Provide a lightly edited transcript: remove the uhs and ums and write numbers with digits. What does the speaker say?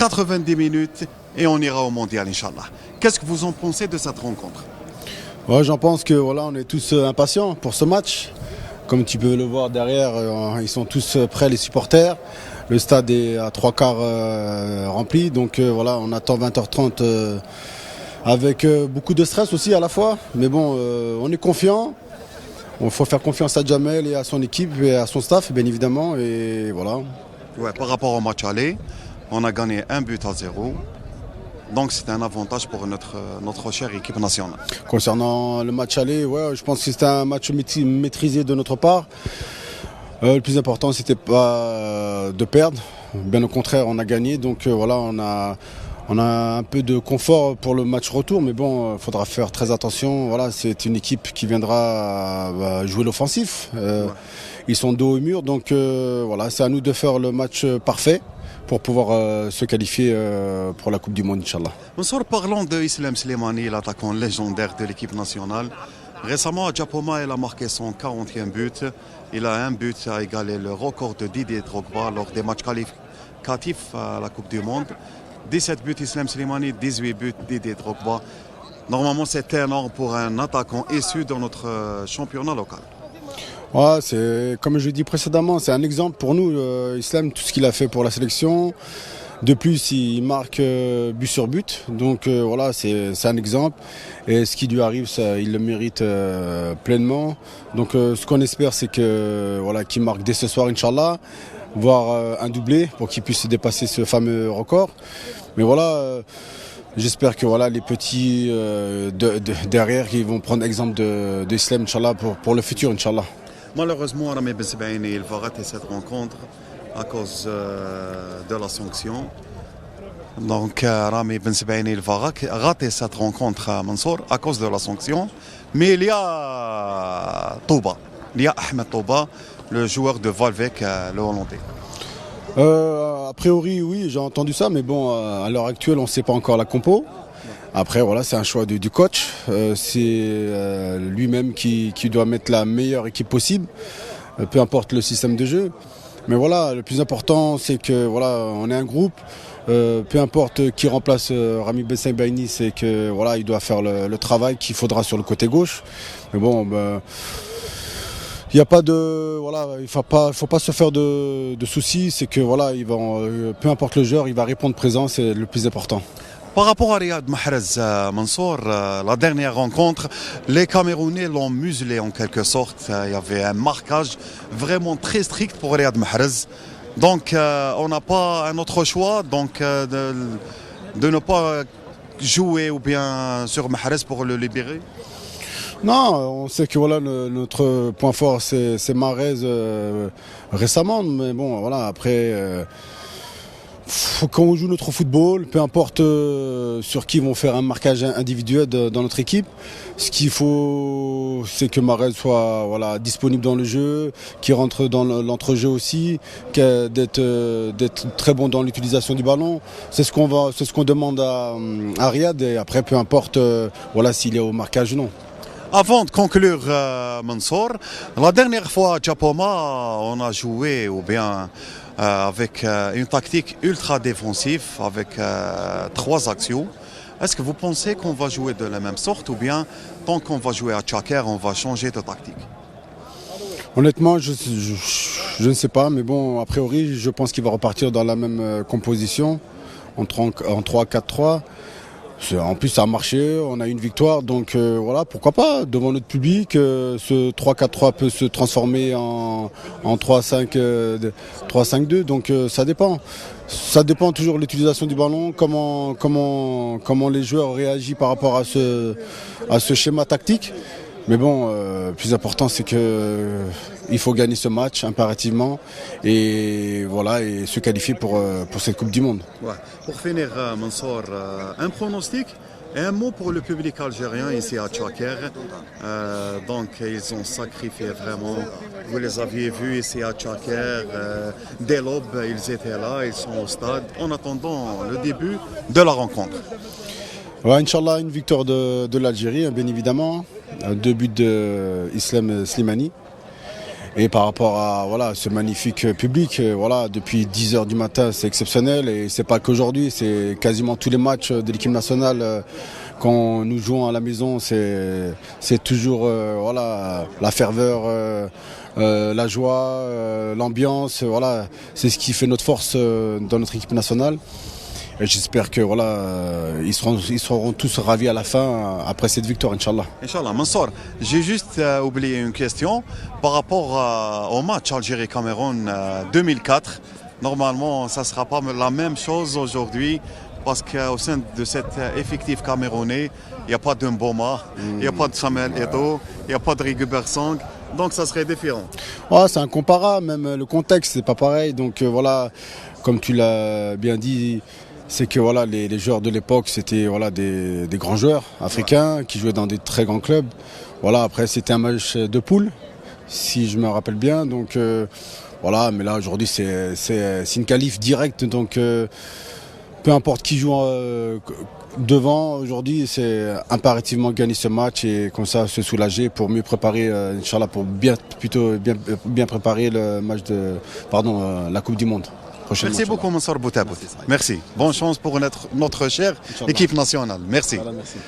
90 minutes et on ira au mondial, Inch'Allah. Qu'est-ce que vous en pensez de cette rencontre? Ouais, j'en pense que voilà, on est tous impatients pour ce match. Comme tu peux le voir derrière, ils sont tous prêts, les supporters. Le stade est à 3/4 rempli. Donc voilà, on attend 20h30 avec beaucoup de stress aussi à la fois. Mais bon, on est confiant. Il faut faire confiance à Jamel et à son équipe et à son staff, bien évidemment. Et voilà. Ouais, par rapport au match aller, on a gagné 1-0. Donc c'est un avantage pour notre chère équipe nationale. Concernant le match aller, ouais, je pense que c'était un match maîtrisé de notre part. Le plus important, c'était pas de perdre. Bien au contraire, on a gagné. Donc voilà, on a un peu de confort pour le match retour. Mais bon, il faudra faire très attention. Voilà, c'est une équipe qui viendra jouer l'offensif. Ils sont dos au mur. Donc voilà, c'est à nous de faire le match parfait pour pouvoir se qualifier pour la Coupe du Monde, Inch'Allah. Mansour, parlons de Islam Slimani, l'attaquant légendaire de l'équipe nationale. Récemment, à Diapoma, il a marqué son 40e but. Il a un but à égaler le record de Didier Drogba lors des matchs qualificatifs à la Coupe du Monde. 17 buts Islam Slimani, 18 buts Didier Drogba. Normalement, c'est énorme pour un attaquant issu de notre championnat local. Ouais, c'est comme je l'ai dit précédemment, c'est un exemple pour nous, Islam, tout ce qu'il a fait pour la sélection. De plus, il marque but sur but, donc voilà, c'est un exemple. Et ce qui lui arrive, il le mérite pleinement. Donc ce qu'on espère, c'est que voilà, qu'il marque dès ce soir, Inch'Allah, voire un doublé pour qu'il puisse dépasser ce fameux record. Mais voilà. J'espère que voilà, les petits derrière qui vont prendre exemple de Islam, Inch'Allah, pour le futur, Inch'Allah. Malheureusement, Rami Bensebaini, il va rater cette rencontre à cause de la sanction. Donc, Rami Bensebaini, il va rater cette rencontre à Mansour à cause de la sanction. Mais il y a Touba, il y a Ahmed Touba, le joueur de Valvek, le Hollandais. A priori, oui, j'ai entendu ça, mais bon, à l'heure actuelle, on ne sait pas encore la compo. Après, voilà, c'est un choix du coach. C'est lui-même qui doit mettre la meilleure équipe possible, peu importe le système de jeu. Mais voilà, le plus important, c'est que voilà, on est un groupe. Peu importe qui remplace Rami Bensebaini, c'est que voilà, il doit faire le travail qu'il faudra sur le côté gauche. Mais bon, il n'y a pas de voilà, il faut pas se faire de soucis. C'est que voilà, peu importe le joueur, il va répondre présent, c'est le plus important. Par rapport à Riyad Mahrez, Mansour, la dernière rencontre, les Camerounais l'ont muselé en quelque sorte. Il y avait un marquage vraiment très strict pour Riyad Mahrez. Donc on n'a pas un autre choix donc, de ne pas jouer ou bien sur Mahrez pour le libérer. Non, on sait que voilà, notre point fort c'est Mahrez récemment. Mais bon, voilà, après... quand on joue notre football, peu importe sur qui vont faire un marquage individuel dans notre équipe, ce qu'il faut, c'est que Mahrez soit voilà, disponible dans le jeu, qu'il rentre dans l'entrejeu aussi, d'être très bon dans l'utilisation du ballon. C'est ce qu'on demande à Riyad, et après peu importe voilà, s'il est au marquage ou non. Avant de conclure, Mansour, la dernière fois à Diapoma, on a joué ou bien avec une tactique ultra défensive, avec 3 actions. Est-ce que vous pensez qu'on va jouer de la même sorte ou bien tant qu'on va jouer à Tchaker, on va changer de tactique? Honnêtement, je ne sais pas, mais bon, a priori, je pense qu'il va repartir dans la même composition, en 3-4-3. En plus, ça a marché, on a une victoire, donc voilà, pourquoi pas, devant notre public, ce 3-4-3 peut se transformer en 3-5-2, donc ça dépend. Ça dépend toujours de l'utilisation du ballon, comment les joueurs réagissent par rapport à ce schéma tactique. Mais bon, le plus important, c'est que il faut gagner ce match impérativement et voilà, et se qualifier pour cette Coupe du Monde. Ouais. Pour finir, Mansour, un pronostic et un mot pour le public algérien ici à Tchaker. Donc, ils ont sacrifié vraiment. Vous les aviez vus ici à Tchaker. Dès l'aube, ils étaient là, ils sont au stade, en attendant le début de la rencontre. Ouais, Inch'Allah, une victoire de l'Algérie, bien évidemment. 2 buts de Islam Slimani. Et par rapport à voilà, ce magnifique public, voilà, depuis 10 heures du matin, c'est exceptionnel. Et c'est pas qu'aujourd'hui, c'est quasiment tous les matchs de l'équipe nationale. Quand nous jouons à la maison, c'est toujours voilà, la ferveur, la joie, l'ambiance. Voilà, c'est ce qui fait notre force dans notre équipe nationale. Et j'espère que voilà, ils seront tous ravis à la fin, après cette victoire, Inch'Allah. Inch'Allah. Mansour, j'ai juste oublié une question par rapport au match Algérie-Cameroun 2004. Normalement, ça ne sera pas la même chose aujourd'hui parce qu'au sein de cet effectif camerounais, il n'y a pas de Mboma, il n'y a pas de Samuel Eto'o, il n'y a pas de Rigobert Song. Donc ça serait différent. Ouais, c'est incomparable, même le contexte, c'est pas pareil. Donc voilà, comme tu l'as bien dit, c'est que voilà, les joueurs de l'époque, c'était voilà, des grands joueurs africains qui jouaient dans des très grands clubs. Voilà, après, c'était un match de poule, si je me rappelle bien. Donc voilà, mais là, aujourd'hui, c'est une qualif directe. Donc peu importe qui joue devant, aujourd'hui, c'est impérativement gagner ce match et comme ça, se soulager pour mieux préparer, Inch'Allah, pour bien préparer le match la Coupe du Monde. Merci beaucoup, Mansour Boutabout. Merci. Bonne chance pour notre chère équipe nationale. Merci. Voilà, merci.